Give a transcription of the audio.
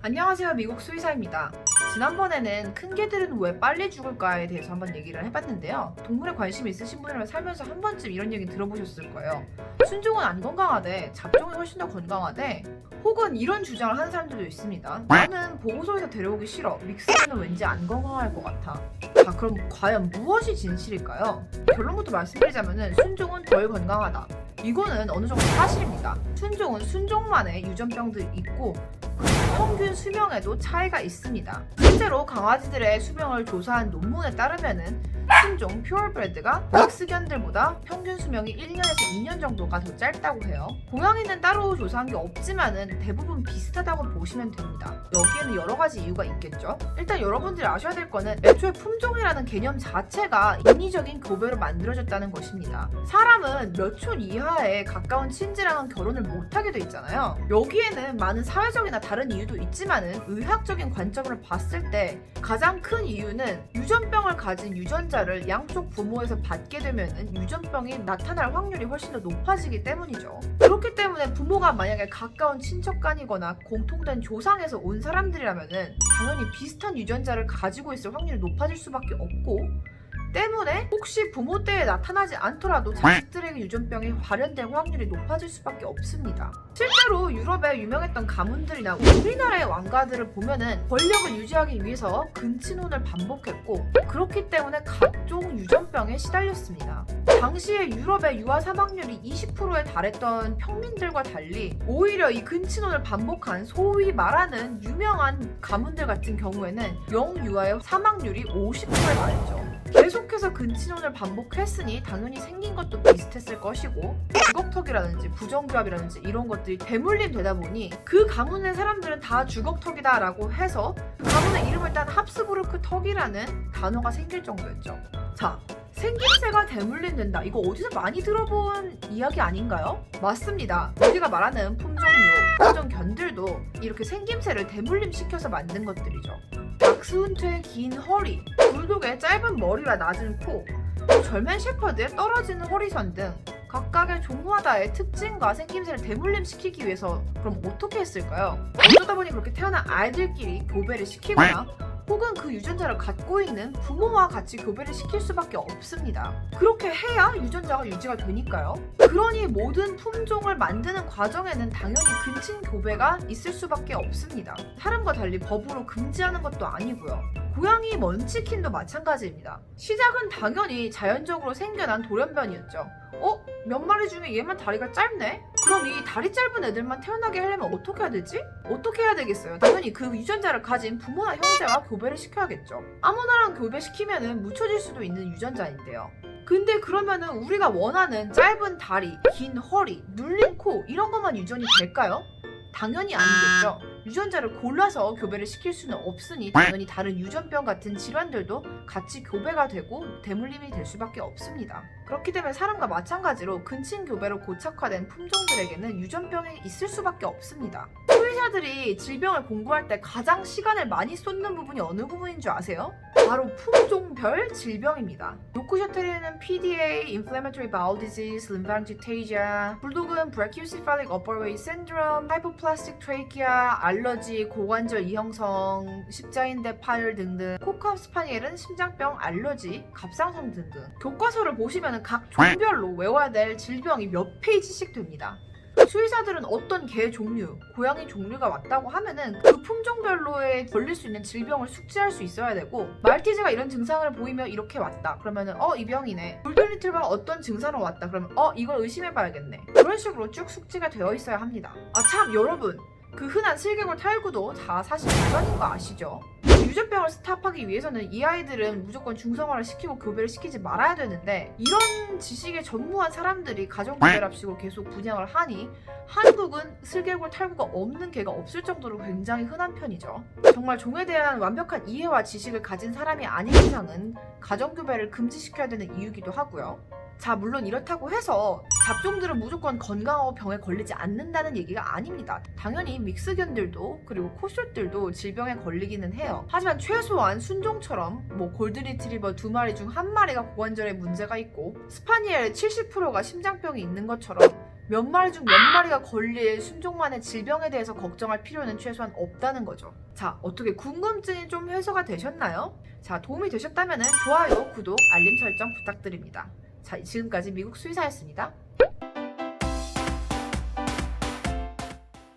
안녕하세요. 미국 수의사입니다. 지난번에는 큰 개들은 왜 빨리 죽을까에 대해서 한번 얘기를 해봤는데요. 동물에 관심이 있으신 분이라면 살면서 한 번쯤 이런 얘기 들어보셨을 거예요. 순종은 안 건강하대, 잡종이 훨씬 더 건강하대, 혹은 이런 주장을 하는 사람들도 있습니다. 나는 보호소에서 데려오기 싫어. 믹스는 왠지 안 건강할 것 같아. 자, 그럼 과연 무엇이 진실일까요? 결론부터 말씀드리자면 순종은 덜 건강하다. 이거는 어느 정도 사실입니다. 순종은 순종만의 유전병들이 있고 평균 수명에도 차이가 있습니다. 실제로 강아지들의 수명을 조사한 논문에 따르면은 순종 퓨어브레드가 믹스견들보다 평균 수명이 1년에서 2년 정도가 더 짧다고 해요. 고양이는 따로 조사한 게 없지만은 대부분 비슷하다고 보시면 됩니다. 여기에는 여러 가지 이유가 있겠죠. 일단 여러분들이 아셔야 될 거는 애초에 품종이라는 개념 자체가 인위적인 교배로 만들어졌다는 것입니다. 사람은 몇 촌 이하에 가까운 친지랑은 결혼을 못하게 돼 있잖아요. 여기에는 많은 사회적이나 다른 이유도 있지만은 의학적인 관점으로 봤을 때 가장 큰 이유는 유전병을 가진 유전자를 양쪽 부모에서 받게 되면은 유전병이 나타날 확률이 훨씬 더 높아지기 때문이죠. 그렇기 때문에 부모가 만약에 가까운 친척 간이거나 공통된 조상에서 온 사람들이라면은 당연히 비슷한 유전자를 가지고 있을 확률이 높아질 수밖에 없고, 때문에 혹시 부모 때에 나타나지 않더라도 자식들에게 유전병이 발현될 확률이 높아질 수밖에 없습니다. 실제로 유럽의 유명했던 가문들이나 우리나라의 왕가들을 보면은 권력을 유지하기 위해서 근친혼을 반복했고, 그렇기 때문에 각종 유전병에 시달렸습니다. 당시에 유럽의 유아 사망률이 20%에 달했던 평민들과 달리 오히려 이 근친혼을 반복한 소위 말하는 유명한 가문들 같은 경우에는 영유아의 사망률이 50%에 달했죠. 계속해서 근친혼을 반복했으니 당연히 생긴 것도 비슷했을 것이고, 주걱턱이라든지 부정교합이라든지 이런 것들이 대물림 되다 보니 그 가문의 사람들은 다 주걱턱이다 라고 해서 그 가문의 이름을 딴 합스부르크 턱이라는 단어가 생길 정도였죠. 자, 생김새가 대물림 된다. 이거 어디서 많이 들어본 이야기 아닌가요? 맞습니다. 우리가 말하는 품종묘, 품종견들도 이렇게 생김새를 대물림 시켜서 만든 것들이죠. 닥스훈트의 긴 허리, 불독의 짧은 머리와 낮은 코, 절맨 셰퍼드의 떨어지는 허리선 등 각각의 종마다의 특징과 생김새를 대물림시키기 위해서 그럼 어떻게 했을까요? 어쩌다 보니 그렇게 태어난 아이들끼리 교배를 시키거나 혹은 그 유전자를 갖고 있는 부모와 같이 교배를 시킬 수밖에 없습니다. 그렇게 해야 유전자가 유지가 되니까요. 그러니 모든 품종을 만드는 과정에는 당연히 근친 교배가 있을 수밖에 없습니다. 사람과 달리 법으로 금지하는 것도 아니고요. 고양이 먼치킨도 마찬가지입니다. 시작은 당연히 자연적으로 생겨난 돌연변이었죠. 몇 마리 중에 얘만 다리가 짧네? 그럼 이 다리 짧은 애들만 태어나게 하려면 어떻게 해야 되지? 어떻게 해야 되겠어요? 당연히 그 유전자를 가진 부모나 형제와 교배를 시켜야겠죠. 아무나랑 교배시키면은 묻혀질 수도 있는 유전자인데요. 근데 그러면은 우리가 원하는 짧은 다리, 긴 허리, 눌린 코 이런 것만 유전이 될까요? 당연히 아니겠죠. 유전자를 골라서 교배를 시킬 수는 없으니 당연히 다른 유전병 같은 질환들도 같이 교배가 되고 대물림이 될 수밖에 없습니다. 그렇기 때문에 사람과 마찬가지로 근친 교배로 고착화된 품종들에게는 유전병이 있을 수밖에 없습니다. 수의사들이 질병을 공부할 때 가장 시간을 많이 쏟는 부분이 어느 부분인 줄 아세요? 바로 품종별 질병입니다. 요크셔테리는 PDA, Inflammatory Bowel Disease, Lymphangiectasia, 불독은 Brachycephalic Upper Way Syndrome, Hypoplastic Trachea, 알러지, 고관절 이형성, 십자인대 파열 등등, 코카 스파니엘은 심장병, 알러지, 갑상선 등등. 교과서를 보시면 각 종별로 외워야 될 질병이 몇 페이지씩 됩니다. 수의사들은 어떤 개 종류, 고양이 종류가 왔다고 하면은 그 품종별로에 걸릴 수 있는 질병을 숙지할 수 있어야 되고, 말티즈가 이런 증상을 보이며 이렇게 왔다 그러면은 이 병이네. 골든리트리버가 어떤 증상으로 왔다 그러면 이걸 의심해봐야겠네. 그런 식으로 쭉 숙지가 되어 있어야 합니다. 참 여러분, 그 흔한 슬개골 탈구도 다 사실 유전인 거 아시죠? 유전병을 스탑하기 위해서는 이 아이들은 무조건 중성화를 시키고 교배를 시키지 말아야 되는데, 이런 지식에 전무한 사람들이 가정교배랍시고 계속 분양을 하니 한국은 슬개골 탈구가 없는 개가 없을 정도로 굉장히 흔한 편이죠. 정말 종에 대한 완벽한 이해와 지식을 가진 사람이 아닌 이상은 가정교배를 금지시켜야 되는 이유기도 하고요. 자, 물론 이렇다고 해서 잡종들은 무조건 건강하고 병에 걸리지 않는다는 얘기가 아닙니다. 당연히 믹스견들도 그리고 코숏들도 질병에 걸리기는 해요. 하지만 최소한 순종처럼 골든리트리버 2마리 중 1마리가 고관절에 문제가 있고 스파니엘 70%가 심장병이 있는 것처럼 몇 마리 중 몇 마리가 걸릴 순종만의 질병에 대해서 걱정할 필요는 최소한 없다는 거죠. 자, 어떻게 궁금증이 좀 해소가 되셨나요? 자, 도움이 되셨다면 좋아요, 구독, 알림 설정 부탁드립니다. 자, 지금까지 미국 수의사였습니다.